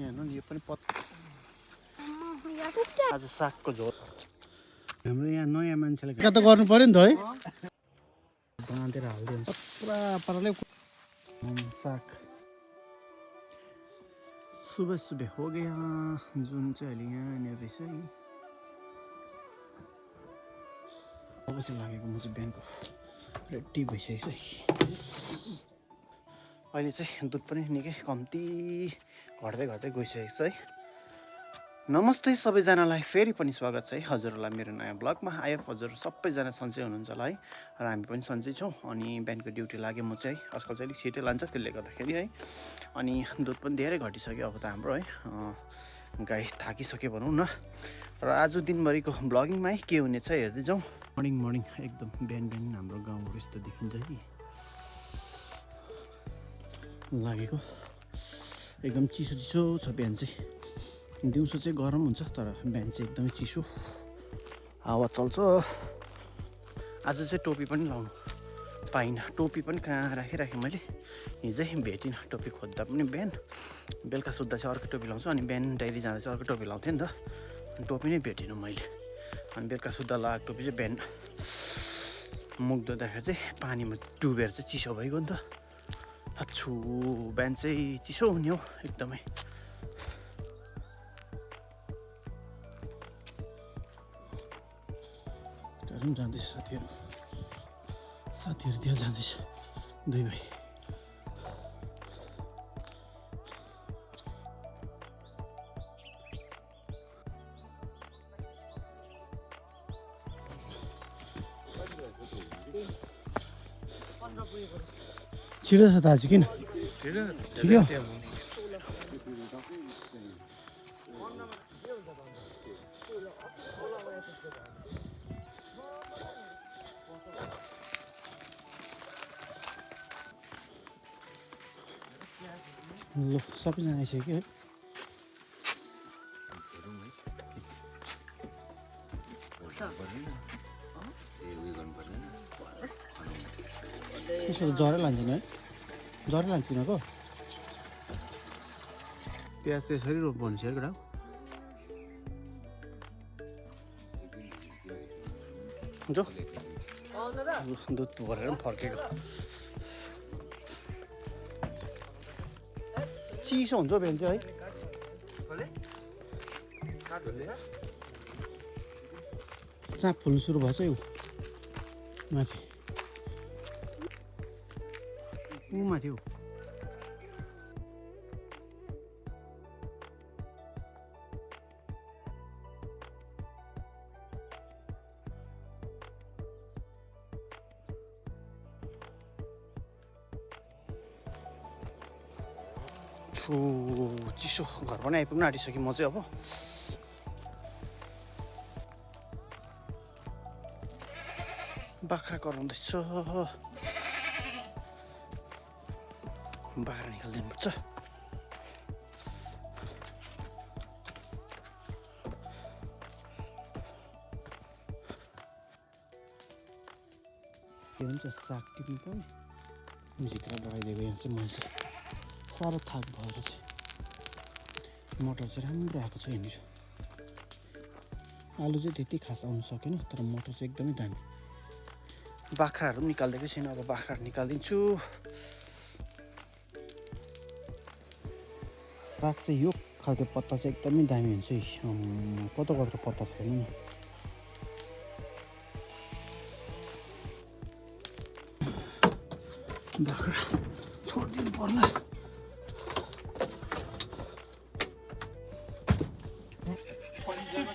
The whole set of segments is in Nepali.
हेर्नु नि यो पनि आज सागको झोल हाम्रो यहाँ नयाँ मान्छेले त गर्नु पर्यो नि त है बाँधेर हाल्दै हुन्छ पुरा पाराले साग सुबह सुबह हो गया जुन चाहिँ अहिले यहाँनिर रहेछ है अब चाहिँ लागेको म चाहिँ बिहानको रेडी भइसकेको छु अहिले चाहिँ दुध पनि निकै कम्ती घट्दै घट्दै गइसकेको छ है नमस्ते सबैजनालाई फेरि पनि स्वागत छ है हजुरहरूलाई मेरो नयाँ ब्लगमा आयो हजुर सबैजना सन्चै हुनुहुन्छ होला है र हामी पनि सन्चै छौँ अनि बिहानको ड्युटी लाग्यो म चाहिँ आजकल चाहिँ अलिक छिटै लान्छ त्यसले गर्दाखेरि है अनि दुध पनि धेरै घटिसक्यो अब त हाम्रो है गाई थाकिसक्यो भनौँ न र आज दिनभरिको ब्लगिङमा है के हुनेछ हेर्दै जाउँ मर्निङ एकदम बिहान हाम्रो गाउँको यस्तो देखिन्छ है लागेको एकदम चिसो छ बिहान चाहिँ दिउँसो चाहिँ गरम हुन्छ तर बिहान चाहिँ एकदमै चिसो हावा चल्छ आज चाहिँ टोपी पनि लाउनु पाइनँ टोपी पनि कहाँ राखेँ मैले हिजै भेटिनँ टोपी खोज्दा पनि बिहान बेलुका सुत्दा चाहिँ अर्को टोपी लाउँछु अनि बिहान डाइरी जाँदा चाहिँ अर्को टोपी लाउँथेँ नि त अनि टोपी नै भेटिनँ मैले अनि बेलुका सुत्दा लगाएको टोपी चाहिँ बिहान मुख धुँदाखेरि चाहिँ पानीमा डुबेर चाहिँ चिसो भइगयो नि त अच्छु बिहान चाहिँ चिसो हुने हो एकदमै जाँदैछ साथीहरू त्यहाँ जाँदैछ दुई भाइ छिटो छ त आज किन ठिकै हो ल सबैजना आइसक्यो है त्यसो जरै लान्छन् है जरै लान्छ यिनीहरूको प्याज त्यसरी रोप्नु है केटा जो दुध भरेर पनि फर्केको चिसो हुन्छ बिहान चाहिँ है चाप फुल्नु सुरु भएछ यो माथि माथि हो चिसो घर पनि आइपुग्न आँटिसकेँ म चाहिँ अब बाख्रा कराउँदैछ बाख्रा निकालिदिनु पर्छ के भन्छ साग टिप्नु पनि झिक्रा लगाइदिएको यहाँ चाहिँ मैले चाहिँ साह्रो थाक भएर चाहिँ मटर चाहिँ राम्रो आएको छ यहाँनिर आलु चाहिँ त्यति खास आउनु सकेन तर मटर चाहिँ एकदमै दामी बाख्राहरू पनि निकालिदिएकै छैन अब बाख्राहरू निकालिदिन्छु साग चाहिँ यो खालको पत्ता चाहिँ एकदमै दामी हुन्छ है कता कता पत्ता छैन नि बाख्रा छोडिदिनु पर्ला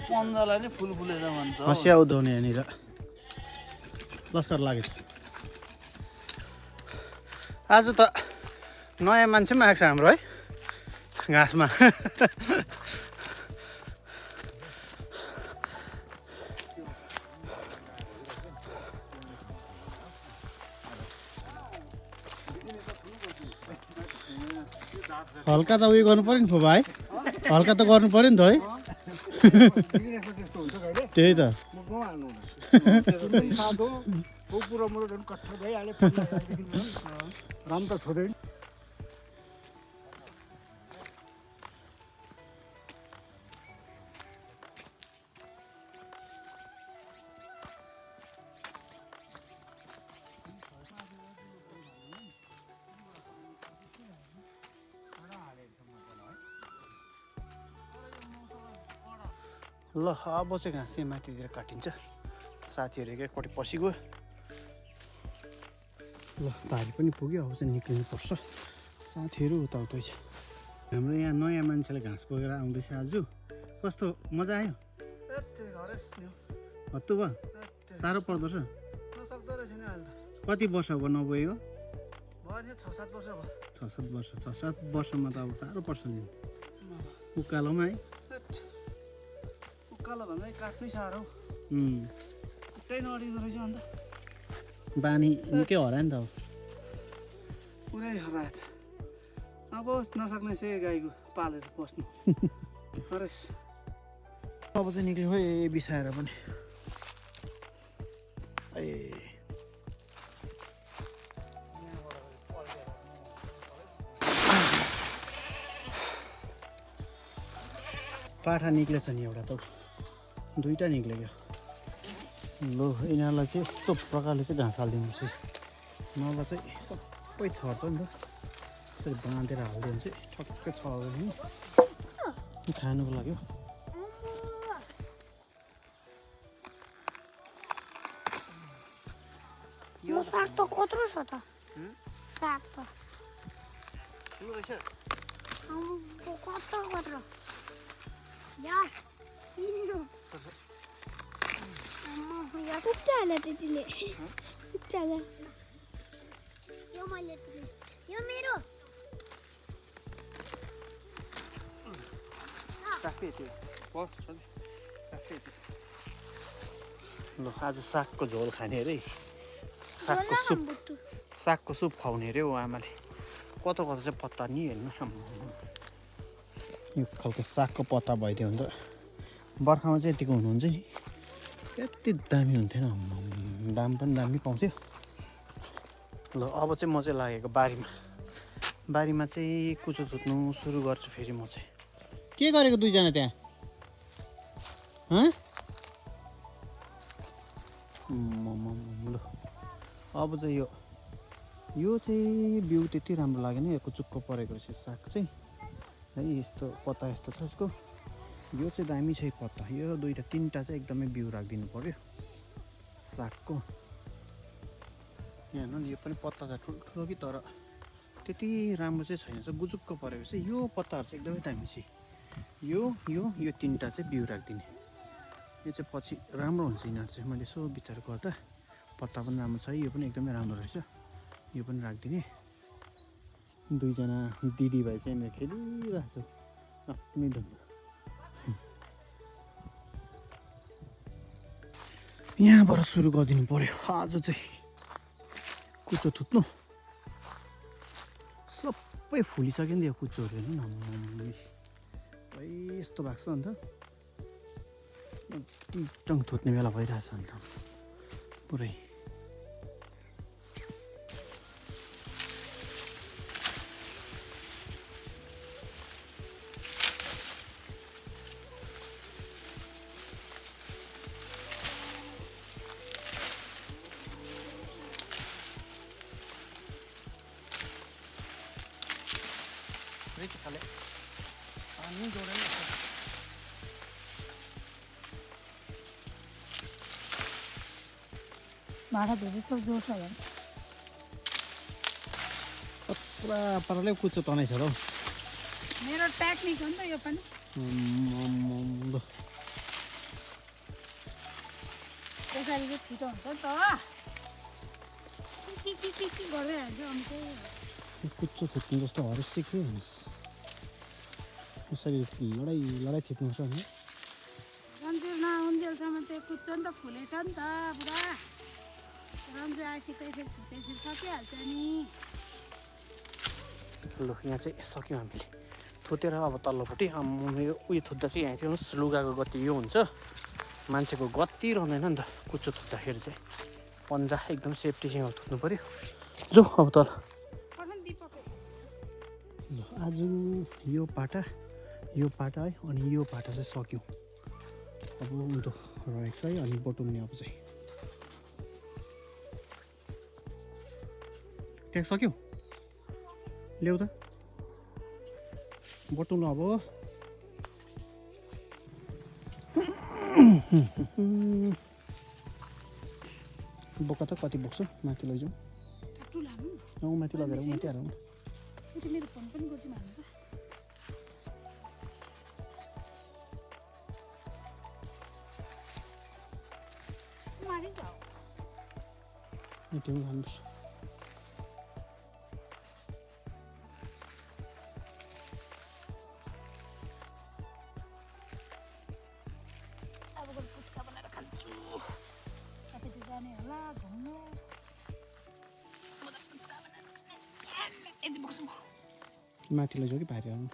पन्जालाई नै फुल फुलेर भन्छ हँसिया उदाउने यहाँनिर लस्कर लागेछ आज त नयाँ मान्छे पनि आएको छ हाम्रो है घाँसमा हल्का त उयो गर्नु पर्यो नि भाइ हल्का त गर्नु पर्यो नि त है त्यही त ल अब चाहिँ घाँस चाहिँ माथितिर काटिन्छ साथीहरू एकैपट्टि पसिगयो ल भारी पनि पुग्यो अब चाहिँ निक्लिनुपर्छ साथीहरू उताउतै छ हाम्रो यहाँ नयाँ मान्छेले घाँस बोकेर आउँदैछ आज कस्तो मजा आयो हत्तु भयो साह्रो पर्दो रहेछ कति वर्ष भयो नगएको 6-7 वर्षमा त अब साह्रो पर्छ नि उकालोमा है उकालो भन्दा काट्नै साह्रो उक्कै नअडिँदो रहेछ अन्त बानी निकै हरायो नि त अब पुरै हरायो त अब नसक्ने चाहिँ गाईको पालेर बस्नु हरेस अब चाहिँ निक्ल्यो है बिसाएर पनि ए पाठा निक्लेछ नि एउटा त दुईटा निक्ल्यो ल यिनीहरूलाई चाहिँ यस्तो प्रकारले चाहिँ घाँस हालिदिनुपर्छ नभए चाहिँ सबै छर्छ नि त यसरी बाँधेर हालिदियो भने चाहिँ ठक्कै छर्दैन खानुको लागि यो साग त कत्रो छ त साग त कत्रो यार त्यतिले यो मैले यो मेरो ल आज सागको झोल खाने अरे सागको सुप खुवाउने अरे हो आमाले कता चाहिँ पत्ता नि हेर्नु यो खालको सागको पत्ता भइदियो भने त बर्खामा चाहिँ यतिको हुनुहुन्छ नि यति दामी हुन्थेन दाम पनि दामी पाउँथ्यो ल अब चाहिँ म चाहिँ लागेको बारीमा चाहिँ कुचो थुत्नु सुरु गर्छु फेरि म चाहिँ के गरेको दुईजना त्यहाँ ल अब चाहिँ यो चाहिँ बिउ त्यति राम्रो लागेन यो कुचुक्क परेको रहेछ साग चाहिँ है यस्तो पत्ता यस्तो छ यसको यो चाहिँ दामी छ पत्ता यो दुईटा तिनवटा चाहिँ एकदमै बिउ राखिदिनु पर्यो सागको यहाँ हेर्नु यो पनि पत्ता छ ठुल्ठुलो कि तर त्यति राम्रो चाहिँ छैन छ गुजुक्क परेको चाहिँ यो पत्ताहरू चाहिँ एकदमै दामी छ यो तिनवटा चाहिँ बिउ राखिदिने यो चाहिँ पछि राम्रो हुन्छ यिनीहरू चाहिँ मैले यसो विचार गर्दा पत्ता पनि राम्रो छ यो पनि एकदमै राम्रो रहेछ यो पनि राखिदिने दुईजना दिदीभाइ चाहिँ यहाँ खेलिरहेको छु आफ्नै ढङ्ग यहाँबाट सुरु गरिदिनु पर्यो आज चाहिँ कुचो थुत्नु सबै फुलिसक्यो नि यो कुचोहरू हेर्नु न यस्तो भएको छ अन्त टिकटङ थुत्ने बेला भइरहेछ अन्त पुरै खाले पानी जोडेर भाडा धेरै सब जोड्छ होला पुरा पाराले कुचो तनाइ छ र मेरो टेक्निक हो नि त यो पनि त्यसरी चाहिँ छिटो हुन्छ नि त के गर्दै हाल्छ अनि चाहिँ कुचो थिच्नु जस्तो हरेस सिक्यो यसरी लडाइ थिच्नुपर्छ नि रन्जु नहुन्जेलसम्म त्यो कुच्चो नि त फुलेछ नि त पुरा रन्जु आइसक्यो यसरी छुट्टै सकिहाल्छ नि ल यहाँ चाहिँ सक्यो हामीले थुतेर अब तल्लोपट्टि उयो थुत्दा चाहिँ यहाँ चाहिँ लुगाको गति यो हुन्छ मान्छेको गति रहँदैन नि त कुचो थुत्दाखेरि चाहिँ पन्जा एकदम सेफ्टीसँग थुत्नु पऱ्यो जो अब तल ल आज यो पाटा है अनि यो पाटा चाहिँ सक्यो अब उँधो रहेको छ है अनि बटुल्ने अब चाहिँ ट्याग सक्यो ल्याउ त बोका त कति बोक्छु माथि लैजाउँ टाटु लानु माथि लगेर माथि हालौँ फेरि मेरो फोन पनि गोजीमा हाल्नु त मारि जाऊ त्यो हाल्नुहोस् अब गएर पुच्का बनाएर खान्छु कतै जाने होला घुम्नु म त पुच्का बनाएर यति बोक्छु म माथि लैजाउँ कि भारी हाल्नु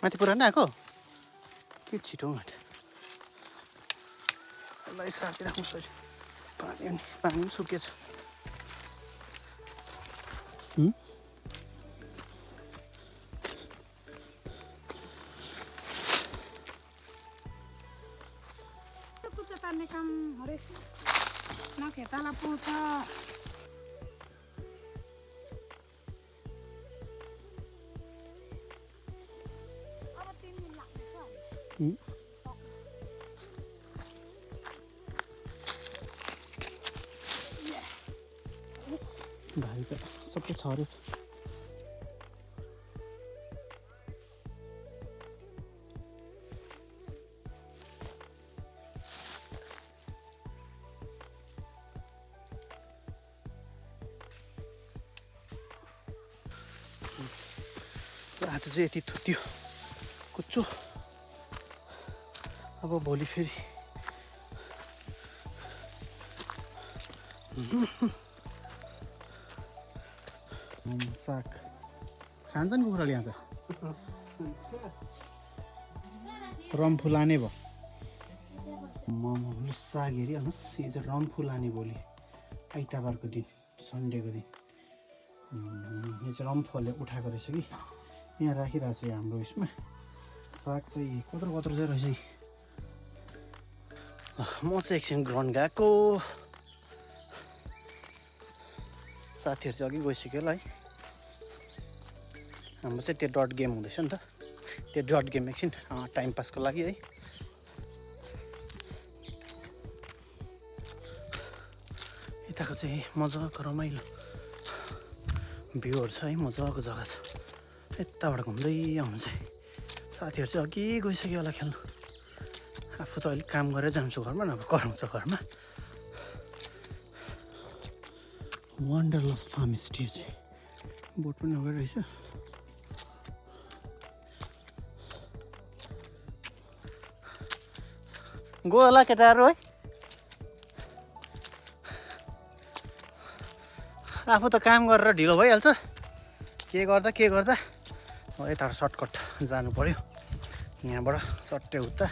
माथि पुरा नै आएको के छिटो माथि यसलाई साटिराख्नु पऱ्यो पानी पनि सुकेछ कुच्चा तान्ने काम हरेस नखेताला पुग्छ अब 3 दिन लाग्नेछ भाइ त सबै छ अरे आज चाहिँ यति थुत्यो कुच्चो अब भोलि फेरि साग खान्छन् कुखुराले यहाँ त रम्फू लाने भयो मोमो साग हेरिहाल्नुहोस् यो चाहिँ रम्फू लाने भोलि आइतबारको दिन सन्डेको दिन यो चाहिँ रम्फूले उठाएको रहेछ कि यहाँ राखिरहेको छ हाम्रो यसमा साग चाहिँ कत्रो कत्रो चाहिँ रहेछ म चाहिँ एकछिन ग्राउन्ड गएको साथीहरू चाहिँ अघि गइसक्यो होला है हाम्रो चाहिँ त्यो डट गेम हुँदैछ नि त त्यो डट गेम एकछिन टाइम पासको लागि है यताको चाहिँ मजाको रमाइलो भ्यूहरू छ है मजाको जग्गा छ यताबाट घुम्दै आउनु चाहिँ साथीहरू चाहिँ अघि गइसक्यो होला खेल्नु आफू त अलिक काम गरेर जान्छु घरमा नभए कराउँछ घरमा वन्डरलस फार्म स्टे चाहिँ बोट पनि अगाडि रहेछ गयो होला केटाहरू है आफू त काम गरेर ढिलो भइहाल्छ के गर्दा हो यता सर्टकट जानु पर्यो यहाँबाट सट्टै उता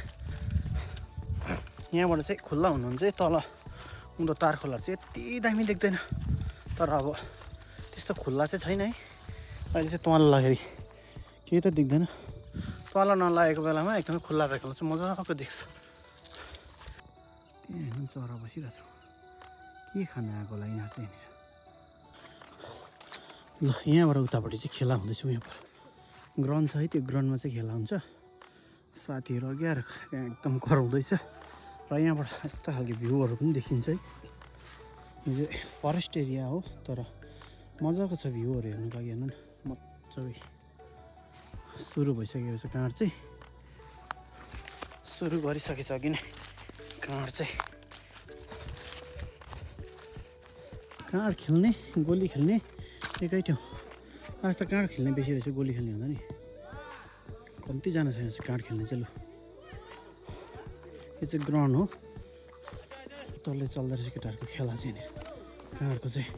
यहाँबाट चाहिँ खुल्ला हुनुहुन्छ चाहिँ तल उँधो तार खोला चाहिँ यति दामी देख्दैन तर अब त्यस्तो खुल्ला चाहिँ छैन है अहिले चाहिँ तल लाग्दाखेरि केही त देख्दैन तल नलागेको बेलामा एकदमै खुल्ला भएको चाहिँ मजाको देख्छ त्यहाँ हेर्नु चरा बसिरहेको छ के खान आएको होला यिनीहरू चाहिँ यहाँनिर ल यहाँबाट उतापट्टि चाहिँ खेला हुँदैछ यहाँबाट ग्राउन्ड छ है त्यो ग्राउन्डमा चाहिँ खेला हुन्छ साथीहरू अघि आएर त्यहाँ एकदम कराउँदैछ र यहाँबाट यस्तो खालको भ्यूहरू पनि देखिन्छ है यो चाहिँ फरेस्ट एरिया हो तर मजाको छ भ्यूहरू हेर्नुको लागि हेर्नु न मजाले सुरु भइसकेको छ काँड चाहिँ सुरु गरिसकेछ अघि नै काँड चाहिँ काँड खेल्ने गोली खेल्ने एकै ठाउँ आज त काँड खेल्ने बेसी रहेछ गोली खेल्ने हुँदा नि कम्तीजना छैन काँड खेल्ने चाहिँ लु यो चाहिँ ग्राउन्ड हो तल्ले चल्दो रहेछ केटाहरूको खेला चाहिँ काँडको चाहिँ